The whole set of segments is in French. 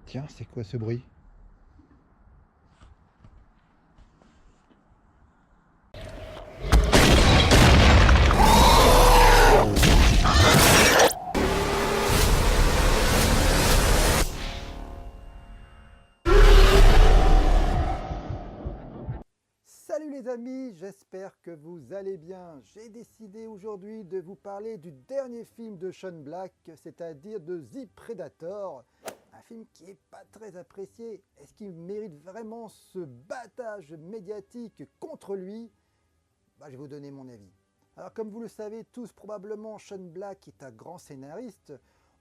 Tiens, c'est quoi ce bruit? Salut les amis, j'espère que vous allez bien. J'ai décidé aujourd'hui de vous parler du dernier film de Sean Black, c'est-à-dire de The Predator. Un film qui n'est pas très apprécié. Est-ce qu'il mérite vraiment ce battage médiatique contre lui? Je vais vous donner mon avis. Alors comme vous le savez tous probablement, Sean Black est un grand scénariste.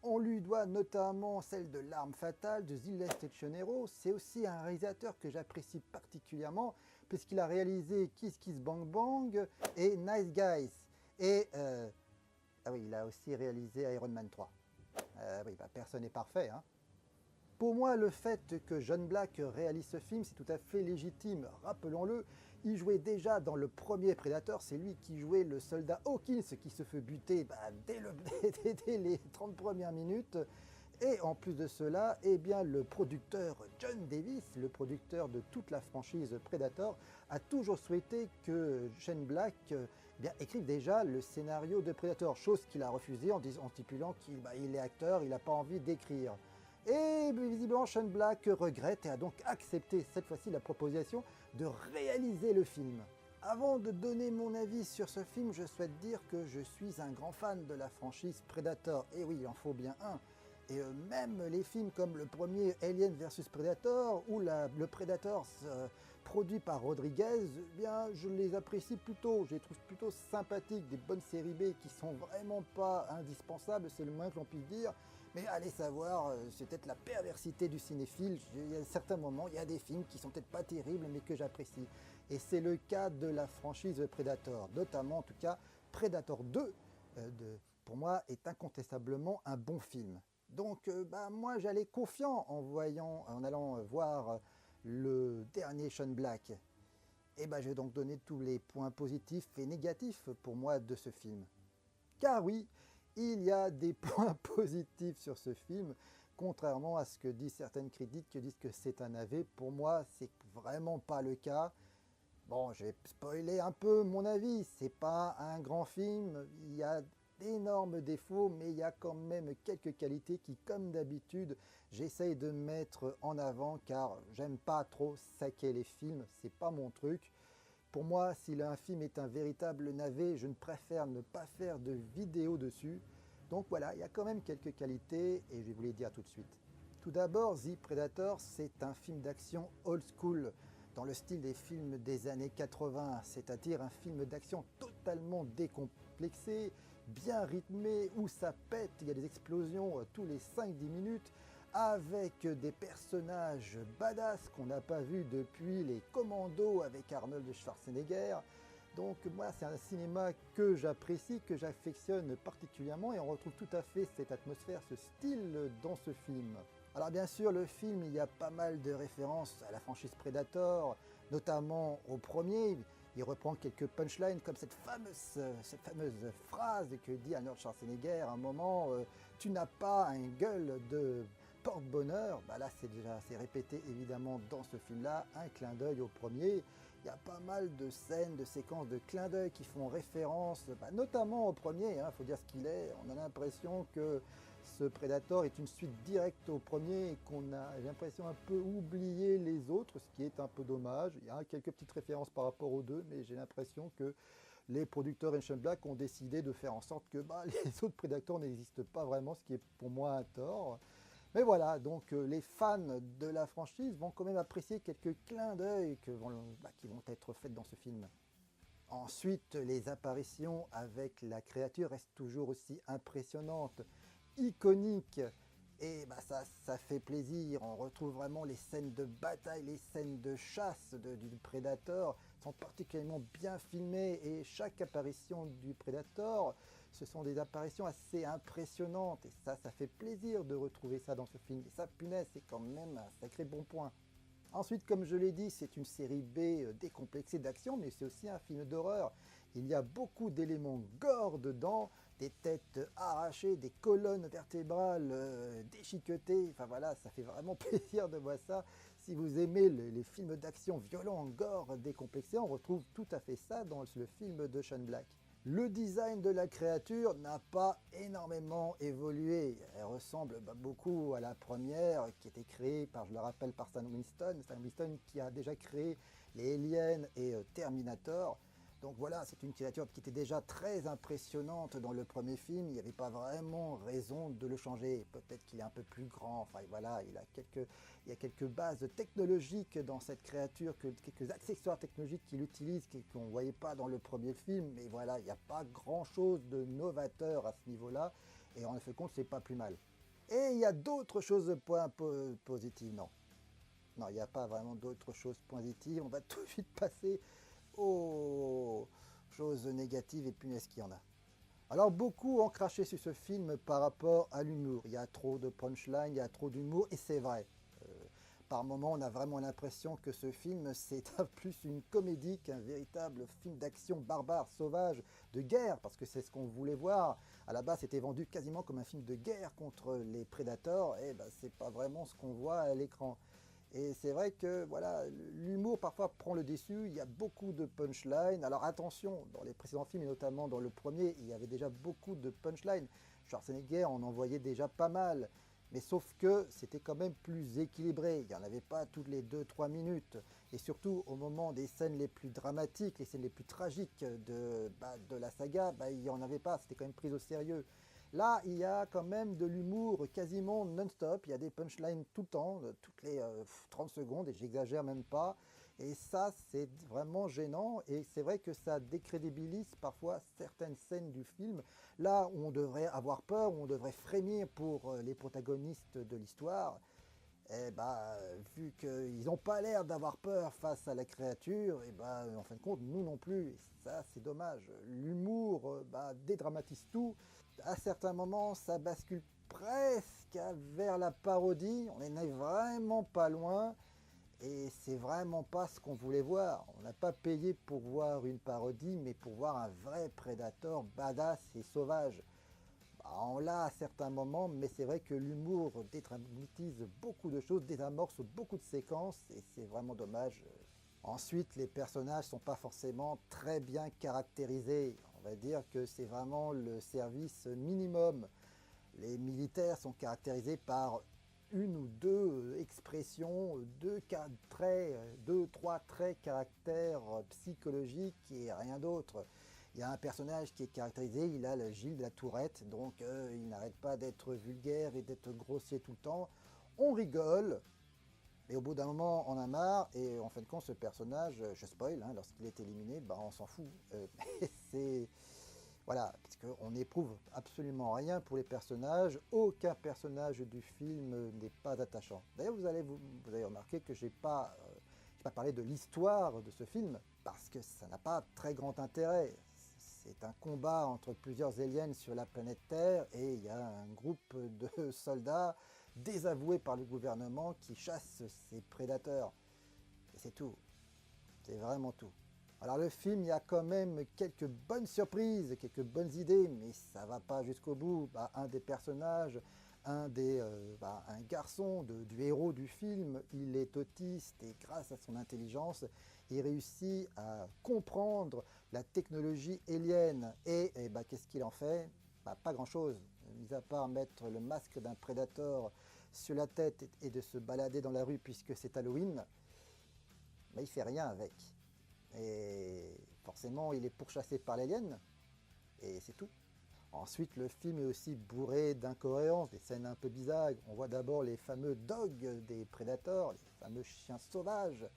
On lui doit notamment celle de L'Arme Fatale, de The Last Action Hero. C'est aussi un réalisateur que j'apprécie particulièrement puisqu'il a réalisé Kiss Kiss Bang Bang et Nice Guys. Et ah oui, il a aussi réalisé Iron Man 3. Oui, personne n'est parfait, hein. Pour moi, le fait que John Black réalise ce film, c'est tout à fait légitime. Rappelons-le, il jouait déjà dans le premier Predator, c'est lui qui jouait le soldat Hawkins qui se fait buter dès les 30 premières minutes. Et en plus de cela, eh bien, le producteur John Davis, le producteur de toute la franchise Predator, a toujours souhaité que Shane Black écrive déjà le scénario de Predator, chose qu'il a refusé en stipulant qu'il est acteur, il n'a pas envie d'écrire. Et visiblement, Shane Black regrette et a donc accepté cette fois-ci la proposition de réaliser le film. Avant de donner mon avis sur ce film, je souhaite dire que je suis un grand fan de la franchise Predator. Et oui, il en faut bien un. Et même les films comme le premier Alien vs Predator ou le Predator produit par Rodriguez, je les apprécie plutôt, je les trouve plutôt sympathiques, des bonnes séries B qui sont vraiment pas indispensables, c'est le moins que l'on puisse dire. Mais allez savoir, c'est peut-être la perversité du cinéphile. Il y a certains moments, il y a des films qui sont peut-être pas terribles, mais que j'apprécie. Et c'est le cas de la franchise Predator, notamment en tout cas Predator 2, pour moi, est incontestablement un bon film. Donc moi j'allais confiant en allant voir le dernier Sean Black. Et je vais donc donner tous les points positifs et négatifs pour moi de ce film. Car oui, il y a des points positifs sur ce film, contrairement à ce que disent certaines critiques qui disent que c'est un navet. Pour moi, c'est vraiment pas le cas. Bon, je vais spoiler un peu mon avis, c'est pas un grand film, il y a d'énormes défauts, mais il y a quand même quelques qualités qui, comme d'habitude, j'essaye de mettre en avant car j'aime pas trop saquer les films, c'est pas mon truc. Pour moi, si un film est un véritable navet, je ne préfère ne pas faire de vidéo dessus. Donc voilà, il y a quand même quelques qualités et je vais vous les dire tout de suite. Tout d'abord, The Predator, c'est un film d'action old school, dans le style des films des années 80, c'est-à-dire un film d'action totalement décomplexé, bien rythmé, où ça pète, il y a des explosions tous les 5-10 minutes, avec des personnages badass qu'on n'a pas vus depuis les Commandos avec Arnold Schwarzenegger. Donc moi c'est un cinéma que j'apprécie, que j'affectionne particulièrement et on retrouve tout à fait cette atmosphère, ce style dans ce film. Alors bien sûr le film, il y a pas mal de références à la franchise Predator, notamment au premier. Il reprend quelques punchlines comme cette fameuse phrase que dit Arnold Schwarzenegger à un moment tu n'as pas un gueule de porte-bonheur. Là c'est répété évidemment dans ce film-là, un clin d'œil au premier. Il y a pas mal de scènes, de séquences de clins d'œil qui font référence, notamment au premier, faut dire ce qu'il est. On a l'impression que ce Predator est une suite directe au premier et qu'on a, j'ai l'impression, un peu oublié les autres, ce qui est un peu dommage. Il y a quelques petites références par rapport aux deux, mais j'ai l'impression que les producteurs Sean Black ont décidé de faire en sorte que les autres Predators n'existent pas vraiment, ce qui est pour moi un tort. Mais voilà, donc les fans de la franchise vont quand même apprécier quelques clins d'œil qui vont être faits dans ce film. Ensuite, les apparitions avec la créature restent toujours aussi impressionnantes, iconiques, et ça fait plaisir. On retrouve vraiment les scènes de bataille, les scènes de chasse du Predator sont particulièrement bien filmées et chaque apparition du Predator, ce sont des apparitions assez impressionnantes et ça fait plaisir de retrouver ça dans ce film. Et ça, punaise, c'est quand même un sacré bon point. Ensuite, comme je l'ai dit, c'est une série B décomplexée d'action, mais c'est aussi un film d'horreur. Il y a beaucoup d'éléments gore dedans, des têtes arrachées, des colonnes vertébrales déchiquetées. Enfin voilà, ça fait vraiment plaisir de voir ça. Si vous aimez les films d'action violents, gore, décomplexés, on retrouve tout à fait ça dans le film de Shane Black. Le design de la créature n'a pas énormément évolué. Elle ressemble beaucoup à la première qui était créée par, je le rappelle, par Stan Winston. Stan Winston qui a déjà créé les Aliens et Terminator. Donc voilà, c'est une créature qui était déjà très impressionnante dans le premier film. Il n'y avait pas vraiment raison de le changer. Peut-être qu'il est un peu plus grand. Enfin voilà, il y a quelques bases technologiques dans cette créature, quelques accessoires technologiques qu'il utilise qu'on ne voyait pas dans le premier film. Mais voilà, il n'y a pas grand-chose de novateur à ce niveau-là. Et en fin de compte, c'est pas plus mal. Et il y a d'autres choses positives, non. Non, il n'y a pas vraiment d'autres choses positives. On va tout de suite passer aux choses négatives et punaises qu'il y en a. Alors beaucoup ont craché sur ce film par rapport à l'humour. Il y a trop de punchline, il y a trop d'humour et c'est vrai. Par moments, on a vraiment l'impression que ce film, c'est plus une comédie qu'un véritable film d'action barbare, sauvage, de guerre, parce que c'est ce qu'on voulait voir. À la base, c'était vendu quasiment comme un film de guerre contre les prédateurs, et c'est pas vraiment ce qu'on voit à l'écran. Et c'est vrai que voilà, l'humour parfois prend le dessus, il y a beaucoup de punchlines. Alors attention, dans les précédents films et notamment dans le premier, il y avait déjà beaucoup de punchlines. Schwarzenegger en envoyait déjà pas mal. Mais sauf que c'était quand même plus équilibré, il n'y en avait pas toutes les 2-3 minutes. Et surtout au moment des scènes les plus dramatiques, les scènes les plus tragiques de la saga, il n'y en avait pas, c'était quand même pris au sérieux. Là, il y a quand même de l'humour quasiment non-stop. Il y a des punchlines tout le temps, toutes les 30 secondes, et j'exagère même pas. Et ça, c'est vraiment gênant. Et c'est vrai que ça décrédibilise parfois certaines scènes du film. Là où on devrait avoir peur, où on devrait frémir pour les protagonistes de l'histoire, vu qu'ils n'ont pas l'air d'avoir peur face à la créature, en fin de compte, nous non plus. Et ça, c'est dommage. L'humour dédramatise tout. À certains moments, ça bascule presque vers la parodie. On n'en est vraiment pas loin. Et c'est vraiment pas ce qu'on voulait voir. On n'a pas payé pour voir une parodie, mais pour voir un vrai Predator badass et sauvage. On l'a à certains moments, mais c'est vrai que l'humour dédramatise beaucoup de choses, désamorce beaucoup de séquences, et c'est vraiment dommage. Ensuite, les personnages ne sont pas forcément très bien caractérisés. On va dire que c'est vraiment le service minimum. Les militaires sont caractérisés par une ou deux expressions, deux, trois traits caractères psychologiques et rien d'autre. Il y a un personnage qui est caractérisé, il a le Gilles de la Tourette, donc il n'arrête pas d'être vulgaire et d'être grossier tout le temps. On rigole, mais au bout d'un moment on en a marre, et en fin de compte ce personnage, je spoil, lorsqu'il est éliminé, on s'en fout. C'est... Voilà, parce qu'on n'éprouve absolument rien pour les personnages, aucun personnage du film n'est pas attachant. D'ailleurs, vous avez remarqué que j'ai pas parlé de l'histoire de ce film, parce que ça n'a pas très grand intérêt. C'est un combat entre plusieurs aliens sur la planète Terre, et il y a un groupe de soldats désavoués par le gouvernement qui chassent ces prédateurs. Et c'est tout, c'est vraiment tout. Alors le film, il y a quand même quelques bonnes surprises, quelques bonnes idées, mais ça va pas jusqu'au bout. Un des personnages, un garçon du héros du film, il est autiste et grâce à son intelligence, il réussit à comprendre la technologie alien. Et qu'est-ce qu'il en fait? Pas grand-chose, mis à part mettre le masque d'un prédateur sur la tête et de se balader dans la rue puisque c'est Halloween, il fait rien avec. Et forcément, il est pourchassé par l'alien, et c'est tout. Ensuite, le film est aussi bourré d'incohérences, des scènes un peu bizarres. On voit d'abord les fameux dogs des prédateurs, les fameux chiens sauvages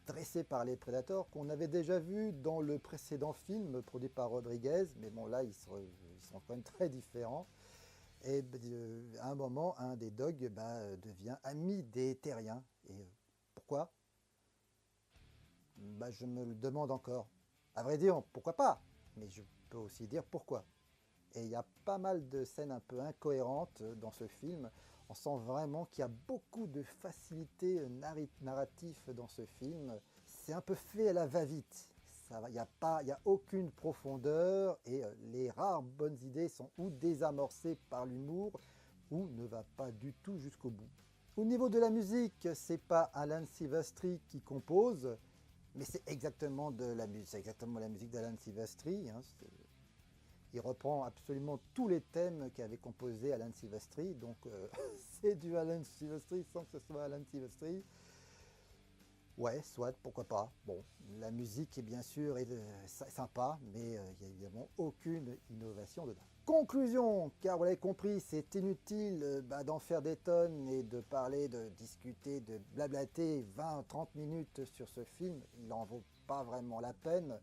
dressés par les prédateurs qu'on avait déjà vus dans le précédent film produit par Rodriguez, mais bon là ils sont quand même très différents. Et à un moment, un des dogs devient ami des terriens. Et pourquoi? Je me le demande encore. À vrai dire, pourquoi pas? Mais je peux aussi dire pourquoi. Et il y a pas mal de scènes un peu incohérentes dans ce film. On sent vraiment qu'il y a beaucoup de facilité narrative dans ce film. C'est un peu fait à la va-vite. il n'y a aucune profondeur et les rares bonnes idées sont ou désamorcées par l'humour ou ne va pas du tout jusqu'au bout. Au niveau de la musique, c'est pas Alan Silvestri qui compose, mais c'est exactement la musique d'Alan Silvestri. Hein. Il reprend absolument tous les thèmes qu'avait composé Alan Silvestri, donc c'est du Alan Silvestri sans que ce soit Alan Silvestri. Ouais, soit, pourquoi pas. Bon, la musique est bien sûr sympa, mais il n'y a évidemment aucune innovation dedans. Conclusion, car vous l'avez compris, c'est inutile d'en faire des tonnes et de parler, de discuter, de blablater 20-30 minutes sur ce film. Il n'en vaut pas vraiment la peine.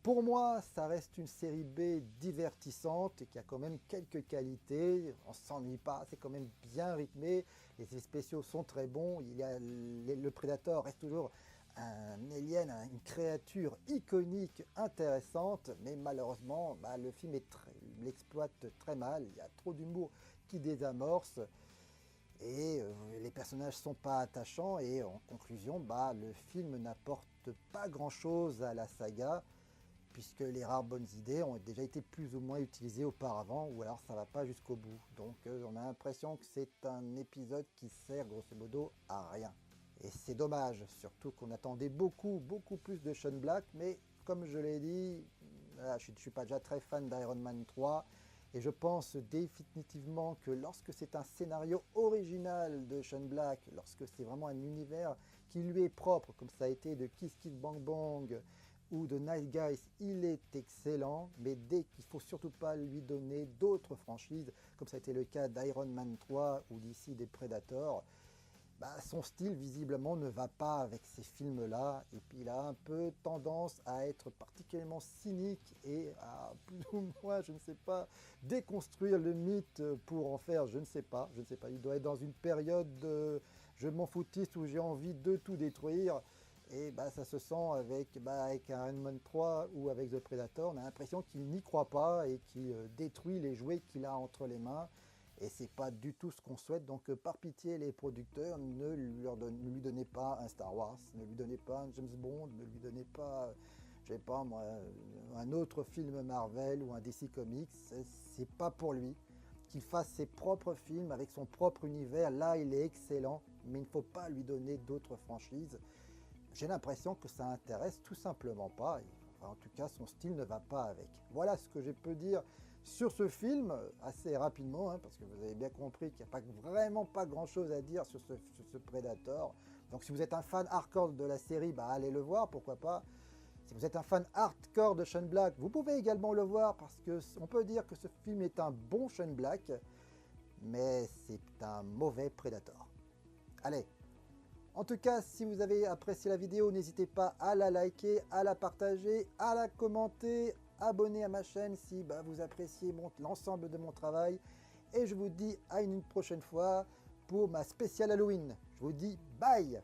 Pour moi, ça reste une série B divertissante et qui a quand même quelques qualités. On ne s'ennuie pas, c'est quand même bien rythmé. Les effets spéciaux sont très bons. Le Predator reste toujours un alien, une créature iconique, intéressante. Mais malheureusement, le film l'exploite très mal. Il y a trop d'humour qui désamorce. Et les personnages ne sont pas attachants. Et en conclusion, le film n'apporte pas grand-chose à la saga, puisque les rares bonnes idées ont déjà été plus ou moins utilisées auparavant, ou alors ça ne va pas jusqu'au bout. Donc on a l'impression que c'est un épisode qui sert grosso modo à rien. Et c'est dommage, surtout qu'on attendait beaucoup plus de Shane Black, mais comme je l'ai dit, voilà, je ne suis pas déjà très fan d'Iron Man 3, et je pense définitivement que lorsque c'est un scénario original de Shane Black, lorsque c'est vraiment un univers qui lui est propre, comme ça a été de Kiss Kiss Bang Bang, ou de Nice Guys, il est excellent, mais dès qu'il ne faut surtout pas lui donner d'autres franchises, comme ça a été le cas d'Iron Man 3 ou d'ici des Predators, son style visiblement ne va pas avec ces films-là, et puis il a un peu tendance à être particulièrement cynique et à plus ou moins, je ne sais pas, déconstruire le mythe pour en faire, je ne sais pas, il doit être dans une période de je m'en foutiste où j'ai envie de tout détruire. Et ça se sent avec un Iron Man 3 ou avec The Predator, on a l'impression qu'il n'y croit pas et qu'il détruit les jouets qu'il a entre les mains. Et c'est pas du tout ce qu'on souhaite, donc par pitié les producteurs, ne lui donnez pas un Star Wars, ne lui donnez pas un James Bond, ne lui donnez pas, je sais pas moi, un autre film Marvel ou un DC Comics, c'est pas pour lui. Qu'il fasse ses propres films avec son propre univers, là il est excellent, mais il ne faut pas lui donner d'autres franchises. J'ai l'impression que ça intéresse tout simplement pas. En tout cas, son style ne va pas avec. Voilà ce que je peux dire sur ce film, assez rapidement, hein, parce que vous avez bien compris qu'il n'y a vraiment pas grand-chose à dire sur ce Predator. Donc si vous êtes un fan hardcore de la série, allez le voir, pourquoi pas. Si vous êtes un fan hardcore de Shane Black, vous pouvez également le voir, parce qu'on peut dire que ce film est un bon Shane Black, mais c'est un mauvais Predator. Allez! En tout cas, si vous avez apprécié la vidéo, n'hésitez pas à la liker, à la partager, à la commenter, abonner à ma chaîne si vous appréciez l'ensemble de mon travail. Et je vous dis à une prochaine fois pour ma spéciale Halloween. Je vous dis bye!